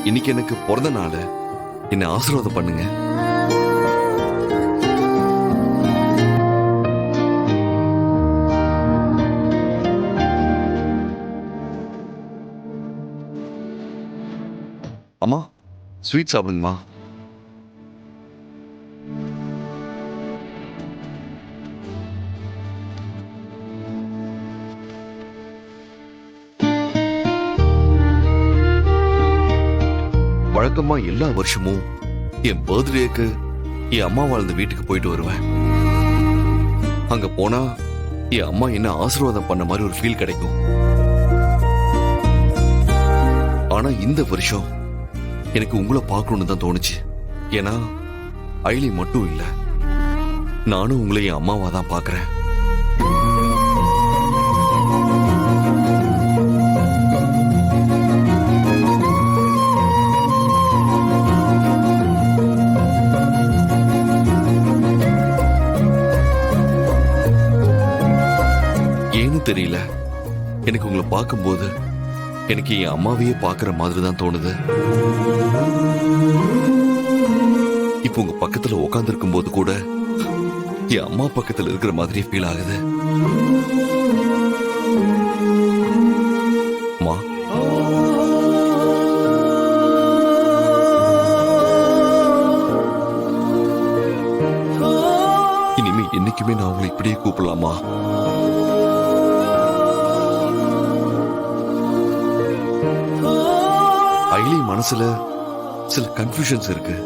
இன்னைக்கு எனக்கு பிறந்த நாள், என்னை ஆசீர்வாதம் பண்ணுங்க. அம்மா, ஸ்வீட் சாப்பிடுங்கம்மா. வழக்கமா எல்லா வருஷமும் என் பர்த்டேக்கு என் அம்மா வாழ்ந்த வீட்டுக்கு போயிட்டு வருவேன். அங்க போனா என் அம்மா என்ன ஆசீர்வாதம் பண்ண மாதிரி ஒரு ஃபீல் கிடைக்கும். ஆனா இந்த வருஷம் எனக்கு உங்களை பார்க்கணும்னு தான் தோணுச்சு. ஏன்னா ஐலி மட்டும் இல்ல, நானும் உங்களை என் அம்மாவா தான் பார்க்கறேன். ஏன்னு தெரியல, எனக்கு உங்களை பார்க்கும்போது எனக்கு என் அம்மாவையே பார்க்கிற மாதிரி தான் தோணுது. இப்போ உங்க பக்கத்துல உட்கார்ந்து போது கூட என் அம்மா பக்கத்துல இருக்கிற மாதிரி ஃபீல் ஆகுது. அம்மா, இனிமே என்னைக்குமே நான் உங்களை இப்படியே கூப்பிடலாமா? ஐலி மனசுல சில கன்ஃபியூஷன்ஸ் இருக்கு.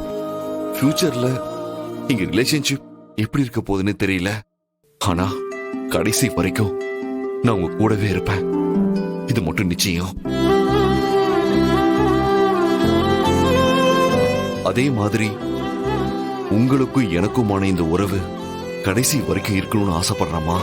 ஃபியூச்சர்ல எங்க ரிலேஷன்ஷிப் எப்படி இருக்க போகுதுன்னு தெரியல. ஆனா கடைசி வரைக்கும் நான் உங்க கூடவே இருப்பேன், இது மட்டும் நிச்சயம். அதே மாதிரி உங்களுக்கும் எனக்குமான இந்த உறவு கடைசி வரைக்கும் இருக்கணும்னு ஆசைப்படுறேம்மா.